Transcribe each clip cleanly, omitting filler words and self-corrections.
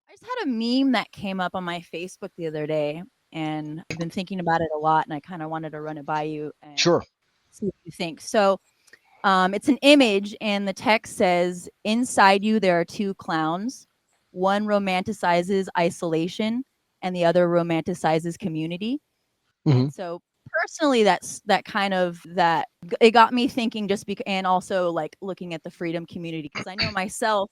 I just had a meme that came up on my Facebook the other day, and I've been thinking about it a lot, and I kind of wanted to run it by you and Sure. see what you think. So, it's an image, and the text says, "Inside you, there are two clowns. One romanticizes isolation, and the other romanticizes community." Hmm. And so, personally, that kind of that it got me thinking, just because, and also like looking at the freedom community, because I know myself,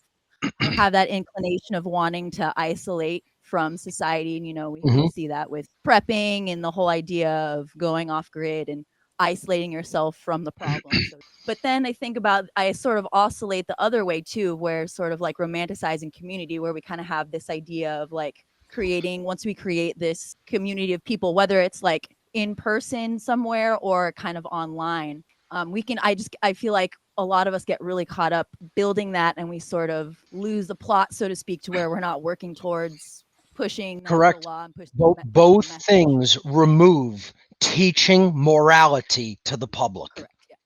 I have that inclination of wanting to isolate from society. And, we Hmm. see that with prepping and the whole idea of going off grid and isolating yourself from the problem. So, but then I think about, I sort of oscillate the other way too, where sort of like romanticizing community, where we kind of have this idea of like once we create this community of people, whether it's like in person somewhere or kind of online, I feel like a lot of us get really caught up building that, and we sort of lose the plot, so to speak, to where we're not working towards pushing natural Correct. law and pushing Both the message. things remove teaching morality to the public. Correct. Yeah.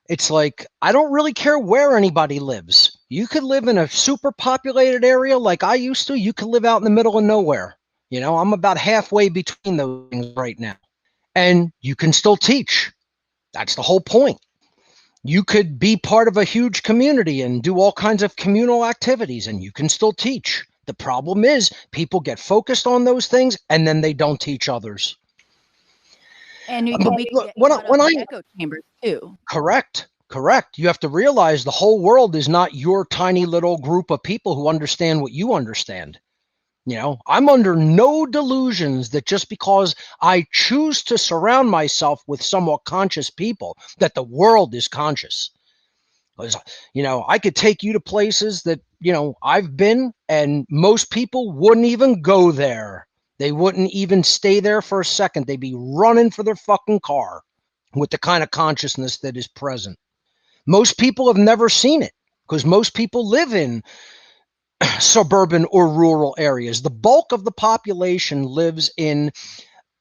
It's like, I don't really care where anybody lives. You could live in a super populated area like I used to. You could live out in the middle of nowhere. I'm about halfway between those things right now. And you can still teach. That's the whole point. You could be part of a huge community and do all kinds of communal activities, and you can still teach. The problem is people get focused on those things and then they don't teach others. And we can Look, get caught up in echo chambers too. correct. You have to realize the whole world is not your tiny little group of people who understand what you understand. I'm under no delusions that just because I choose to surround myself with somewhat conscious people, that the world is conscious. I could take you to places that, I've been, and most people wouldn't even go there. They wouldn't even stay there for a second. They'd be running for their fucking car with the kind of consciousness that is present. Most people have never seen it because most people live in suburban or rural areas. The bulk of the population lives in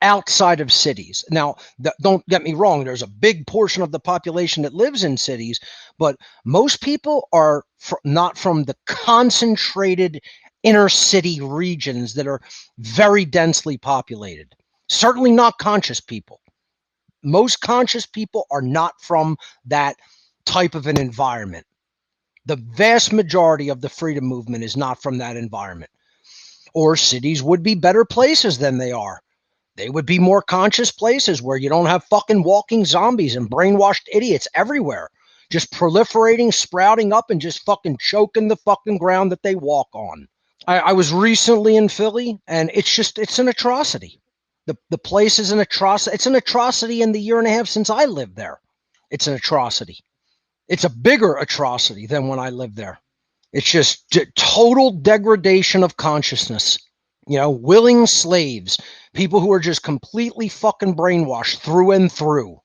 outside of cities. Now, don't get me wrong, there's a big portion of the population that lives in cities, but most people are not from the concentrated inner city regions that are very densely populated. Certainly not conscious people. Most conscious people are not from that type of an environment. The vast majority of the freedom movement is not from that environment. Or cities would be better places than they are. They would be more conscious places where you don't have fucking walking zombies and brainwashed idiots everywhere, just proliferating, sprouting up, and just fucking choking the fucking ground that they walk on. I was recently in Philly, and it's an atrocity. The place is an atrocity. It's an atrocity in the year and a half since I lived there. It's an atrocity. It's a bigger atrocity than when I lived there. It's just total degradation of consciousness. Willing slaves, people who are just completely fucking brainwashed through and through.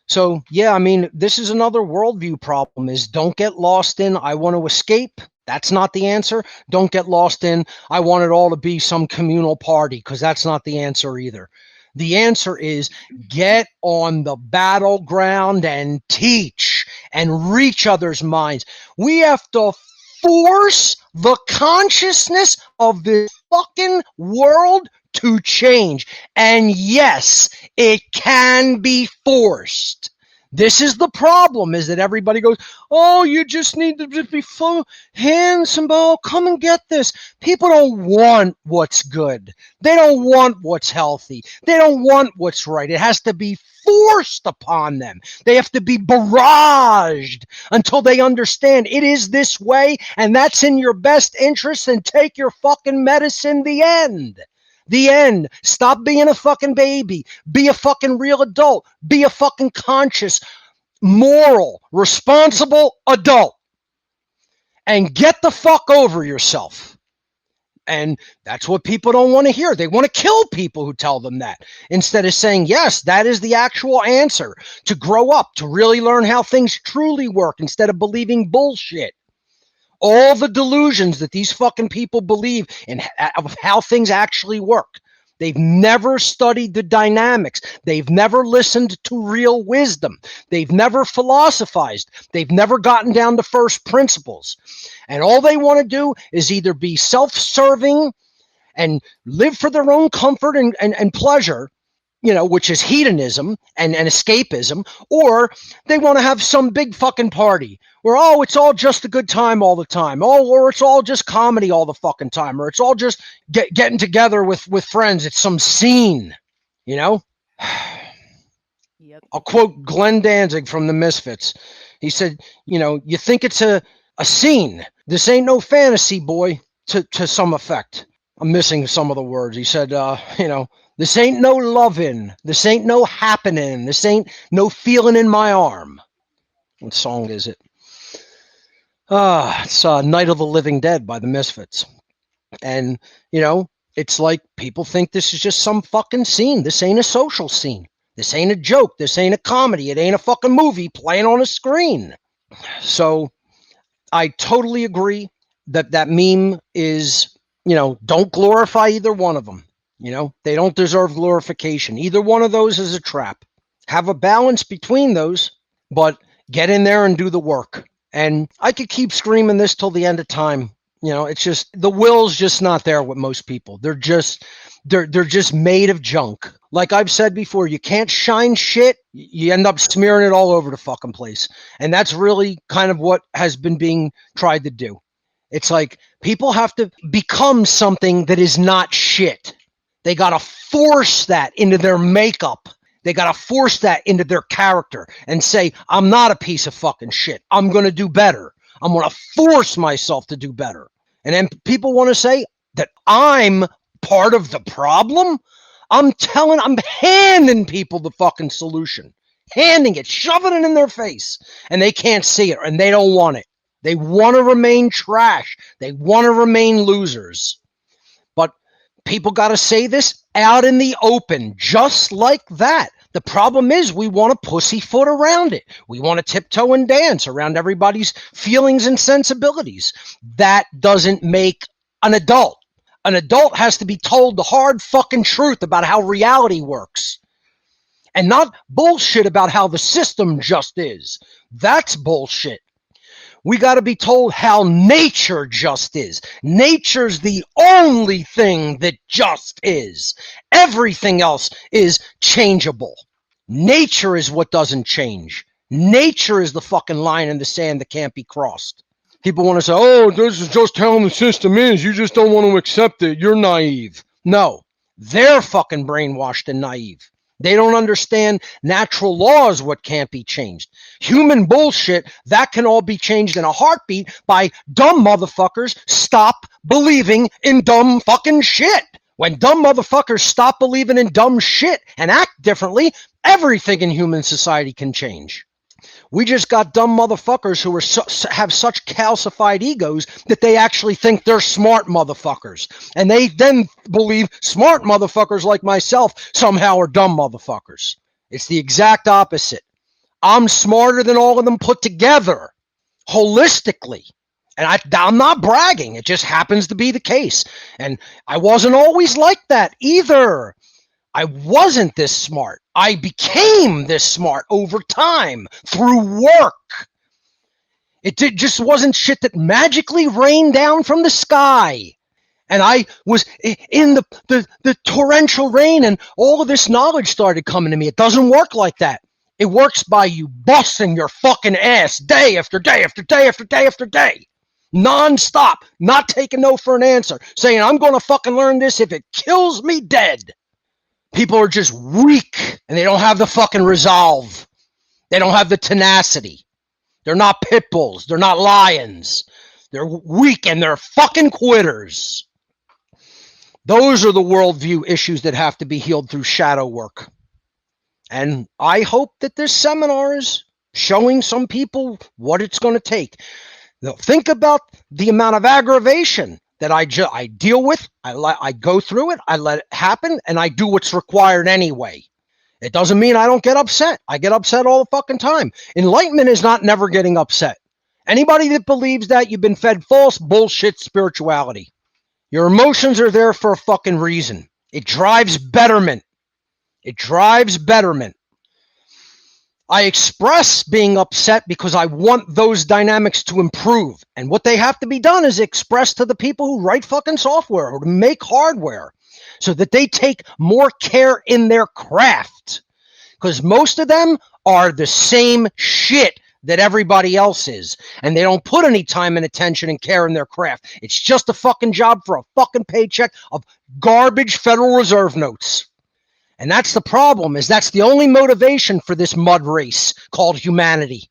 So, yeah, I mean, this is another worldview problem is don't get lost in, I want to escape. That's not the answer. Don't get lost in, I want it all to be some communal party, because that's not the answer either. The answer is get on the battleground and teach and reach others' minds. We have to force the consciousness of this fucking world to change. And yes, it can be forced. This is the problem, is that everybody goes, oh, you just need to just be handsome, oh, come and get this. People don't want what's good. They don't want what's healthy. They don't want what's right. It has to be forced upon them. They have to be barraged until they understand it is this way, and that's in your best interest, and take your fucking medicine. The end. The end. Stop being a fucking baby. Be a fucking real adult. Be a fucking conscious, moral, responsible adult. And get the fuck over yourself. And that's what people don't want to hear. They want to kill people who tell them that, instead of saying, yes, that is the actual answer to grow up, to really learn how things truly work, instead of believing bullshit. All the delusions that these fucking people believe in of how things actually work. They've never studied the dynamics. They've never listened to real wisdom. They've never philosophized. They've never gotten down to first principles. And all they want to do is either be self-serving and live for their own comfort and pleasure, which is hedonism and escapism, or they want to have some big fucking party where, oh, it's all just a good time all the time. Oh, or it's all just comedy all the fucking time, or it's all just getting together with friends. It's some scene, Yep. I'll quote Glenn Danzig from the Misfits. He said, you think it's a scene. This ain't no fantasy, boy, to some effect. I'm missing some of the words. He said, this ain't no lovin'. This ain't no happening. This ain't no feeling in my arm. What song is it? It's Night of the Living Dead by the Misfits. And, it's like people think this is just some fucking scene. This ain't a social scene. This ain't a joke. This ain't a comedy. It ain't a fucking movie playing on a screen. So I totally agree that meme is, don't glorify either one of them. They don't deserve glorification. Either one of those is a trap. Have a balance between those, but get in there and do the work. And I could keep screaming this till the end of time. It's just the will's just not there with most people. They're just made of junk. Like I've said before, you can't shine shit. You end up smearing it all over the fucking place. And that's really kind of what has been being tried to do. It's like people have to become something that is not shit. They got to force that into their makeup. They got to force that into their character and say, I'm not a piece of fucking shit. I'm going to do better. I'm going to force myself to do better. And then people want to say that I'm part of the problem. I'm handing people the fucking solution. Handing it, shoving it in their face. And they can't see it and they don't want it. They want to remain trash. They want to remain losers. But people got to say this out in the open, just like that. The problem is we want to pussyfoot around it. We want to tiptoe and dance around everybody's feelings and sensibilities. That doesn't make an adult. An adult has to be told the hard fucking truth about how reality works. And not bullshit about how the system just is. That's bullshit. We got to be told how nature just is. Nature's the only thing that just is. Everything else is changeable. Nature is what doesn't change. Nature is the fucking line in the sand that can't be crossed. People want to say, oh, this is just how the system is. You just don't want to accept it. You're naive. No, they're fucking brainwashed and naive. They don't understand natural laws, what can't be changed. Human bullshit, that can all be changed in a heartbeat by dumb motherfuckers stop believing in dumb fucking shit. When dumb motherfuckers stop believing in dumb shit and act differently, everything in human society can change. We just got dumb motherfuckers who have such calcified egos that they actually think they're smart motherfuckers. And they then believe smart motherfuckers like myself somehow are dumb motherfuckers. It's the exact opposite. I'm smarter than all of them put together, holistically. And I'm not bragging. It just happens to be the case. And I wasn't always like that either. I wasn't this smart. I became this smart over time through work. It just wasn't shit that magically rained down from the sky. And I was in the torrential rain and all of this knowledge started coming to me. It doesn't work like that. It works by you busting your fucking ass day after day after day after day after day. Non-stop, not taking no for an answer, saying I'm going to fucking learn this if it kills me dead. People are just weak and they don't have the fucking resolve. They don't have the tenacity. They're not pit bulls. They're not lions. They're weak and they're fucking quitters. Those are the worldview issues that have to be healed through shadow work. And I hope that this seminar is showing some people what it's going to take. Now, think about the amount of aggravation that I deal with. I go through it, I let it happen, and I do what's required anyway. It doesn't mean I don't get upset. I get upset all the fucking time. Enlightenment is not never getting upset. Anybody that believes that, you've been fed false bullshit spirituality. Your emotions are there for a fucking reason. It drives betterment. It drives betterment. I express being upset because I want those dynamics to improve. And what they have to be done is expressed to the people who write fucking software or make hardware so that they take more care in their craft. Because most of them are the same shit that everybody else is. And they don't put any time and attention and care in their craft. It's just a fucking job for a fucking paycheck of garbage Federal Reserve notes. And that's the problem, is that's the only motivation for this mud race called humanity.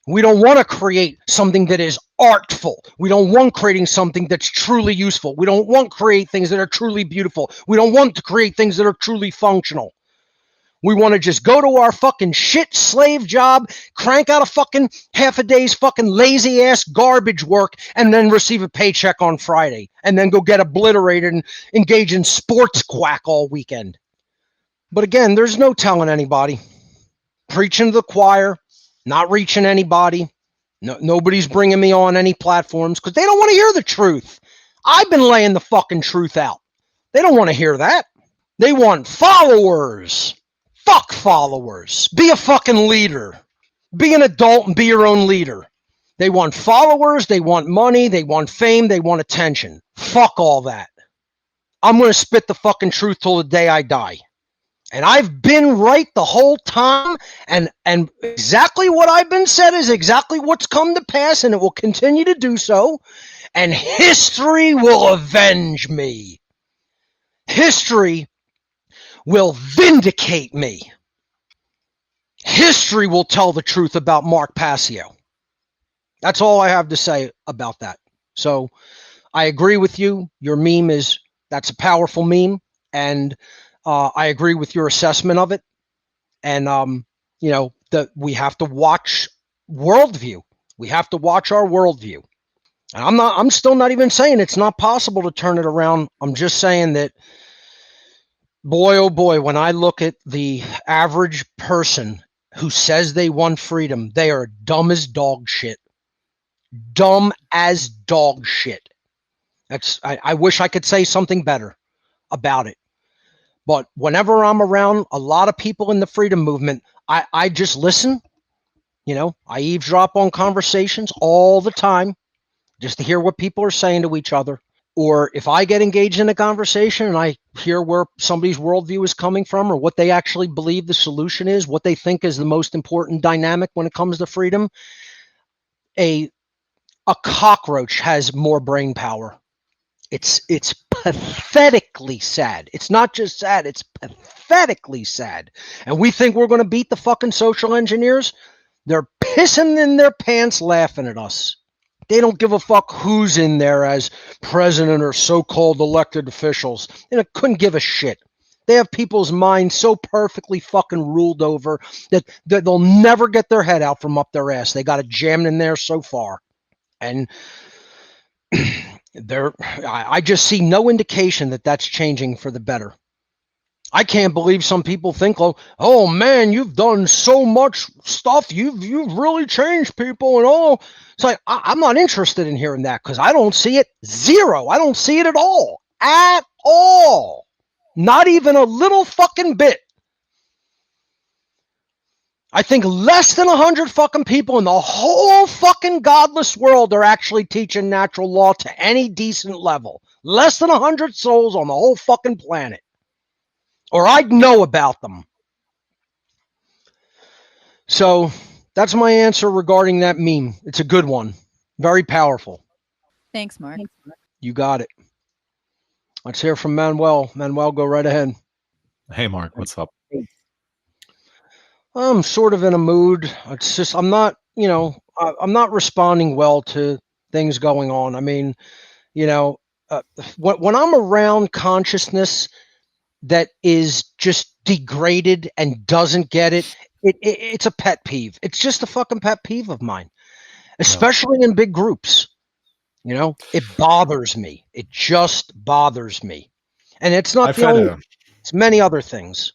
We don't want to create something that is artful. We don't want creating something that's truly useful. We don't want to create things that are truly beautiful. We don't want to create things that are truly functional. We want to just go to our fucking shit slave job, crank out a fucking half a day's fucking lazy ass garbage work, and then receive a paycheck on Friday, and then go get obliterated and engage in sports quack all weekend. But again, there's no telling anybody. Preaching to the choir, not reaching anybody. No, nobody's bringing me on any platforms because they don't want to hear the truth. I've been laying the fucking truth out. They don't want to hear that. They want followers. Fuck followers. Be a fucking leader. Be an adult and be your own leader. They want followers. They want money. They want fame. They want attention. Fuck all that. I'm going to spit the fucking truth till the day I die. And I've been right the whole time, and exactly what I've been said is exactly what's come to pass, and it will continue to do so, and history will avenge me. History will vindicate me. History will tell the truth about Mark Passio. That's all I have to say about that. So I agree with you. Your meme that's a powerful meme, and I agree with your assessment of it, and we have to watch worldview. We have to watch our worldview. And I'm still not even saying it's not possible to turn it around. I'm just saying that, boy, oh boy, when I look at the average person who says they want freedom, they are dumb as dog shit. Dumb as dog shit. I wish I could say something better about it. But whenever I'm around a lot of people in the freedom movement, I just listen. I eavesdrop on conversations all the time just to hear what people are saying to each other. Or if I get engaged in a conversation and I hear where somebody's worldview is coming from or what they actually believe the solution is, what they think is the most important dynamic when it comes to freedom, a cockroach has more brain power. It's pathetically sad. It's not just sad, it's pathetically sad. And we think we're going to beat the fucking social engineers? They're pissing in their pants laughing at us. They don't give a fuck who's in there as president or so-called elected officials. They couldn't give a shit. They have people's minds so perfectly fucking ruled over that they'll never get their head out from up their ass. They got it jammed in there so far. And I just see no indication that that's changing for the better. I can't believe some people think, oh man, you've done so much stuff. You've really changed people and all. It's like, I'm not interested in hearing that because I don't see it. Zero. I don't see it at all. At all. Not even a little fucking bit. I think less than 100 fucking people in the whole fucking godless world are actually teaching natural law to any decent level. Less than 100 souls on the whole fucking planet. Or I'd know about them. So that's my answer regarding that meme. It's a good one. Very powerful. Thanks, Mark. You got it. Let's hear from Manuel. Manuel, go right ahead. Hey, Mark, what's up? I'm sort of in a mood. It's just, I'm not responding well to things going on. I mean, when I'm around consciousness that is just degraded and doesn't get it, it's a pet peeve. It's just a fucking pet peeve of mine, especially in big groups. It bothers me. It just bothers me. And it's not the only, it's many other things.